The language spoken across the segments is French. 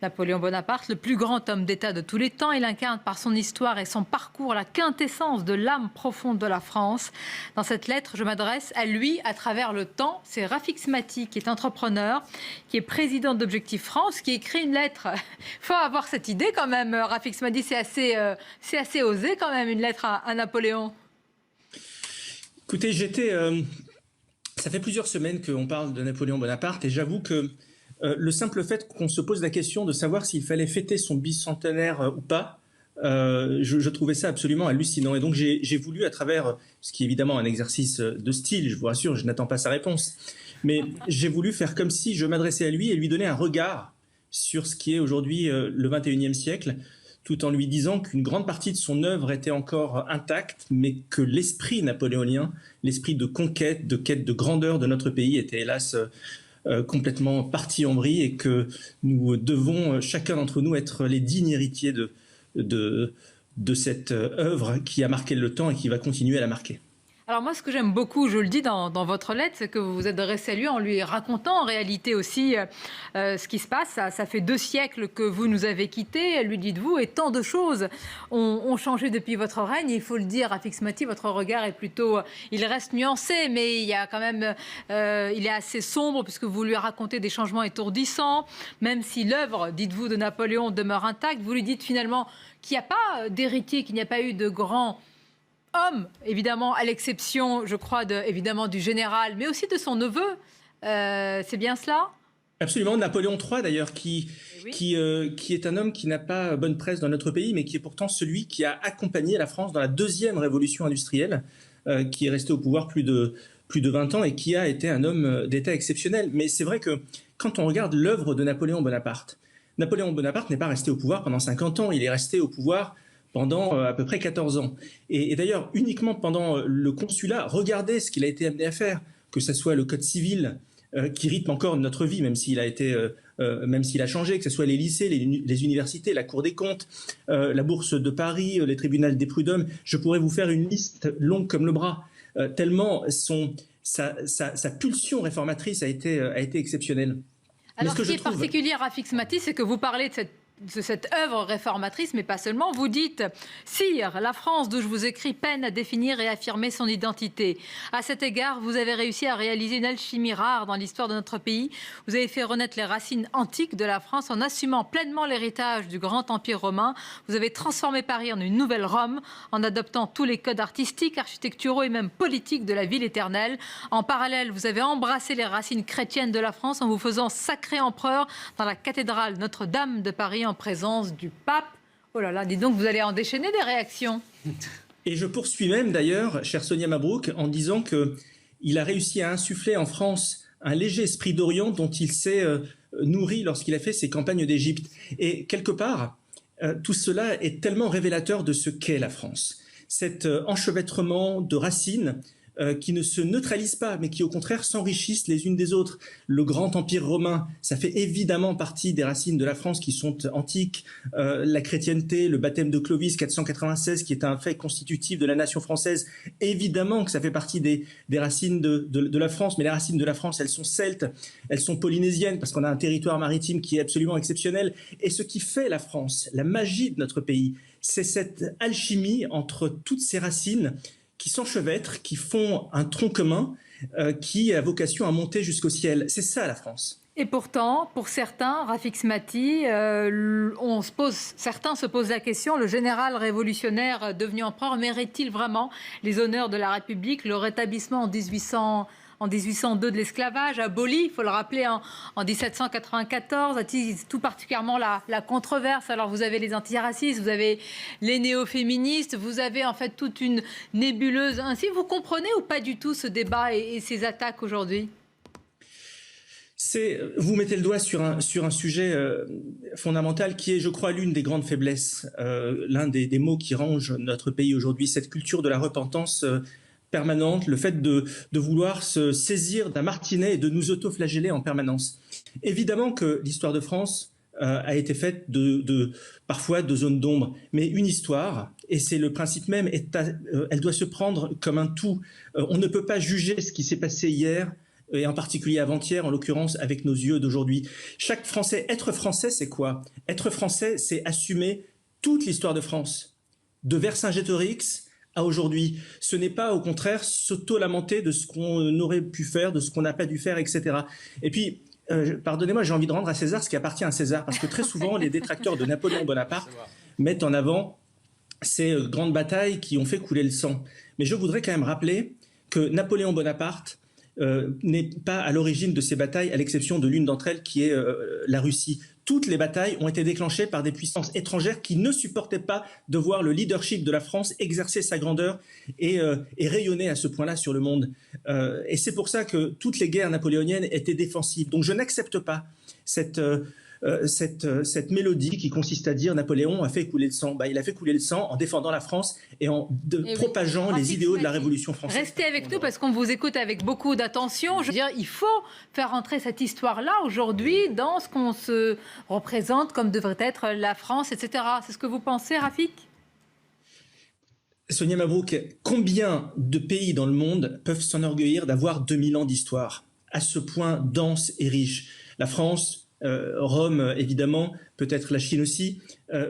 Napoléon Bonaparte, le plus grand homme d'État de tous les temps, il incarne par son histoire et son parcours la quintessence de l'âme profonde de la France. Dans cette lettre, je m'adresse à lui à travers le temps. C'est Rafik Smati qui est entrepreneur, qui est président d'Objectif France, qui écrit une lettre. Il faut avoir cette idée quand même, Rafik Smati, c'est assez osé quand même, une lettre à Napoléon. Écoutez, ça fait plusieurs semaines qu'on parle de Napoléon Bonaparte et j'avoue que le simple fait qu'on se pose la question de savoir s'il fallait fêter son bicentenaire ou pas, je trouvais ça absolument hallucinant. Et donc j'ai voulu, à travers, ce qui est évidemment un exercice de style, je vous rassure, je n'attends pas sa réponse, mais j'ai voulu faire comme si je m'adressais à lui et lui donner un regard sur ce qui est aujourd'hui le 21e siècle, tout en lui disant qu'une grande partie de son œuvre était encore intacte, mais que l'esprit napoléonien, l'esprit de conquête, de quête de grandeur de notre pays était hélas complètement parti en vrille et que nous devons, chacun d'entre nous, être les dignes héritiers de cette œuvre qui a marqué le temps et qui va continuer à la marquer. Alors moi, ce que j'aime beaucoup, je le dis dans votre lettre, c'est que vous vous adressez à lui en lui racontant en réalité aussi ce qui se passe. Ça fait 2 siècles que vous nous avez quittés, lui dites-vous, et tant de choses ont changé depuis votre règne. Il faut le dire, Rafik Smati, votre regard est plutôt... Il reste nuancé, mais il y a quand même... il est assez sombre puisque vous lui racontez des changements étourdissants. Même si l'œuvre, dites-vous, de Napoléon demeure intacte, vous lui dites finalement qu'il n'y a pas d'héritier, qu'il n'y a pas eu de grand... homme, évidemment, à l'exception, je crois, évidemment du général, mais aussi de son neveu. C'est bien cela ? Absolument. Napoléon III, d'ailleurs, qui est un homme qui n'a pas bonne presse dans notre pays, mais qui est pourtant celui qui a accompagné la France dans la 2e révolution industrielle, qui est resté au pouvoir plus de 20 ans et qui a été un homme d'État exceptionnel. Mais c'est vrai que quand on regarde l'œuvre de Napoléon Bonaparte n'est pas resté au pouvoir pendant 50 ans, il est resté au pouvoir pendant à peu près 14 ans. Et d'ailleurs, uniquement pendant le consulat, regardez ce qu'il a été amené à faire, que ce soit le code civil qui rythme encore notre vie, même s'il a changé, que ce soit les lycées, les universités, la Cour des comptes, la Bourse de Paris, les tribunaux des prud'hommes. Je pourrais vous faire une liste longue comme le bras, tellement sa pulsion réformatrice a été exceptionnelle. Alors, ce qui est particulier à Rafik Smati, c'est que vous parlez de cette œuvre réformatrice, mais pas seulement. Vous dites, Sire, la France d'où je vous écris peine à définir et affirmer son identité. À cet égard, vous avez réussi à réaliser une alchimie rare dans l'histoire de notre pays. Vous avez fait renaître les racines antiques de la France en assumant pleinement l'héritage du grand empire romain. Vous avez transformé Paris en une nouvelle Rome, en adoptant tous les codes artistiques, architecturaux et même politiques de la ville éternelle. En parallèle, vous avez embrassé les racines chrétiennes de la France en vous faisant sacré empereur dans la cathédrale Notre-Dame de Paris, en présence du pape. Oh là là, dis donc, vous allez en déchaîner des réactions. Et je poursuis même d'ailleurs, chère Sonia Mabrouk, en disant qu'il a réussi à insuffler en France un léger esprit d'Orient dont il s'est nourri lorsqu'il a fait ses campagnes d'Égypte. Et quelque part, tout cela est tellement révélateur de ce qu'est la France. Cet enchevêtrement de racines qui ne se neutralisent pas, mais qui au contraire s'enrichissent les unes des autres. Le grand empire romain, ça fait évidemment partie des racines de la France qui sont antiques. La chrétienté, le baptême de Clovis 496, qui est un fait constitutif de la nation française, évidemment que ça fait partie des racines de la France, mais les racines de la France, elles sont celtes, elles sont polynésiennes, parce qu'on a un territoire maritime qui est absolument exceptionnel. Et ce qui fait la France, la magie de notre pays, c'est cette alchimie entre toutes ces racines qui s'enchevêtrent, qui font un tronc commun, qui a vocation à monter jusqu'au ciel. C'est ça la France. Et pourtant, pour certains, Rafik Smati, certains se posent la question, le général révolutionnaire devenu empereur mérite-t-il vraiment les honneurs de la République, le rétablissement en 1802 de l'esclavage, aboli, il faut le rappeler, en 1794, attise tout particulièrement la controverse. Alors vous avez les antiracistes, vous avez les néo-féministes, vous avez en fait toute une nébuleuse. Ainsi, vous comprenez ou pas du tout ce débat et ces attaques aujourd'hui ? Vous mettez le doigt sur un sujet fondamental qui est, je crois, l'une des grandes faiblesses, l'un des maux qui range notre pays aujourd'hui, cette culture de la repentance permanente, le fait de vouloir se saisir d'un martinet et de nous autoflageller en permanence. Évidemment que l'histoire de France a été faite parfois de zones d'ombre, mais une histoire, et c'est le principe même, elle doit se prendre comme un tout. On ne peut pas juger ce qui s'est passé hier et en particulier avant-hier, en l'occurrence, avec nos yeux d'aujourd'hui. Chaque Français, être Français, c'est quoi? Être Français, c'est assumer toute l'histoire de France, de Vercingétorix à aujourd'hui. Ce n'est pas, au contraire, s'auto-lamenter de ce qu'on aurait pu faire, de ce qu'on n'a pas dû faire, etc. Et puis, pardonnez-moi, j'ai envie de rendre à César ce qui appartient à César, parce que très souvent, les détracteurs de Napoléon Bonaparte mettent en avant ces grandes batailles qui ont fait couler le sang. Mais je voudrais quand même rappeler que Napoléon Bonaparte n'est pas à l'origine de ces batailles, à l'exception de l'une d'entre elles qui est la Russie. Toutes les batailles ont été déclenchées par des puissances étrangères qui ne supportaient pas de voir le leadership de la France exercer sa grandeur et rayonner à ce point-là sur le monde. Et c'est pour ça que toutes les guerres napoléoniennes étaient défensives. Donc je n'accepte pas cette mélodie qui consiste à dire Napoléon a fait couler le sang. Il a fait couler le sang en défendant la France et en propageant les idéaux de la Révolution française. Restez avec nous parce qu'on vous écoute avec beaucoup d'attention. Je veux dire, il faut faire entrer cette histoire-là aujourd'hui dans ce qu'on se représente comme devrait être la France, etc. C'est ce que vous pensez, Rafik ? Sonia Mabrouk, combien de pays dans le monde peuvent s'enorgueillir d'avoir 2000 ans d'histoire à ce point dense et riche? La France, Rome, évidemment, peut-être la Chine aussi,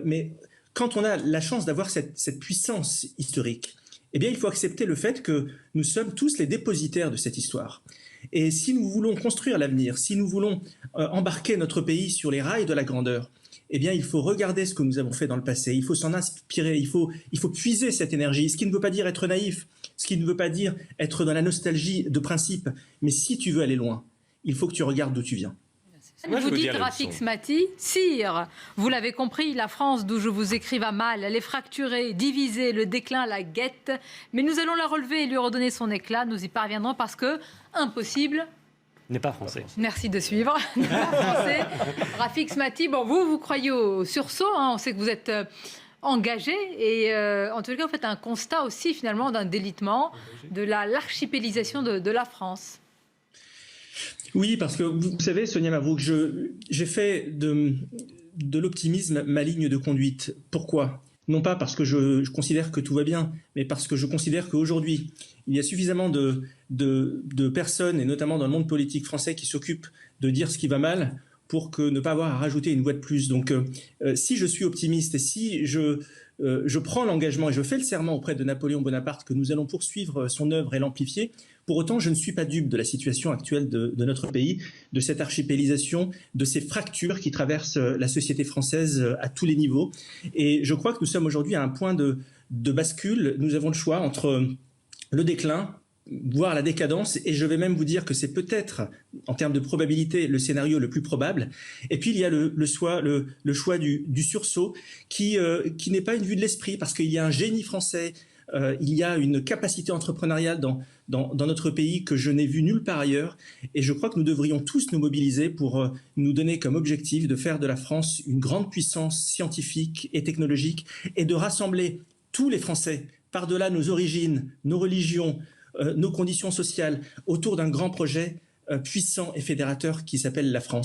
mais quand on a la chance d'avoir cette puissance historique, eh bien, il faut accepter le fait que nous sommes tous les dépositaires de cette histoire. Et si nous voulons construire l'avenir, si nous voulons embarquer notre pays sur les rails de la grandeur, eh bien, il faut regarder ce que nous avons fait dans le passé, il faut s'en inspirer, il faut puiser cette énergie, ce qui ne veut pas dire être naïf, ce qui ne veut pas dire être dans la nostalgie de principe, mais si tu veux aller loin, il faut que tu regardes d'où tu viens. Vous dites, Rafik Smati, sire, vous l'avez compris, la France d'où je vous écris va mal, elle est fracturée, divisée, le déclin la guette, mais nous allons la relever et lui redonner son éclat, nous y parviendrons parce que, impossible... N'est pas français. Merci de suivre. N'est pas français. Rafik Smati, bon, vous croyez au sursaut, hein, on sait que vous êtes... engagé et en tout cas vous faites un constat aussi finalement d'un délitement de l'archipélisation de la France. Oui, parce que vous savez, Sonia Mabrouk, j'ai fait de l'optimisme ma ligne de conduite. Pourquoi ? Non pas parce que je considère que tout va bien, mais parce que je considère qu'aujourd'hui, il y a suffisamment de personnes, et notamment dans le monde politique français, qui s'occupent de dire ce qui va mal pour que ne pas avoir à rajouter une voix de plus. Donc, si je suis optimiste et si je prends l'engagement et je fais le serment auprès de Napoléon Bonaparte que nous allons poursuivre son œuvre et l'amplifier, pour autant, je ne suis pas dupe de la situation actuelle de notre pays, de cette archipélisation, de ces fractures qui traversent la société française à tous les niveaux. Et je crois que nous sommes aujourd'hui à un point de bascule. Nous avons le choix entre le déclin, voire la décadence, et je vais même vous dire que c'est peut-être, en termes de probabilité, le scénario le plus probable. Et puis il y a le choix du sursaut, qui n'est pas une vue de l'esprit, parce qu'il y a un génie français, il y a une capacité entrepreneuriale dans notre pays que je n'ai vu nulle part ailleurs, et je crois que nous devrions tous nous mobiliser pour nous donner comme objectif de faire de la France une grande puissance scientifique et technologique, et de rassembler tous les Français, par-delà nos origines, nos religions, nos conditions sociales, autour d'un grand projet puissant et fédérateur qui s'appelle la France.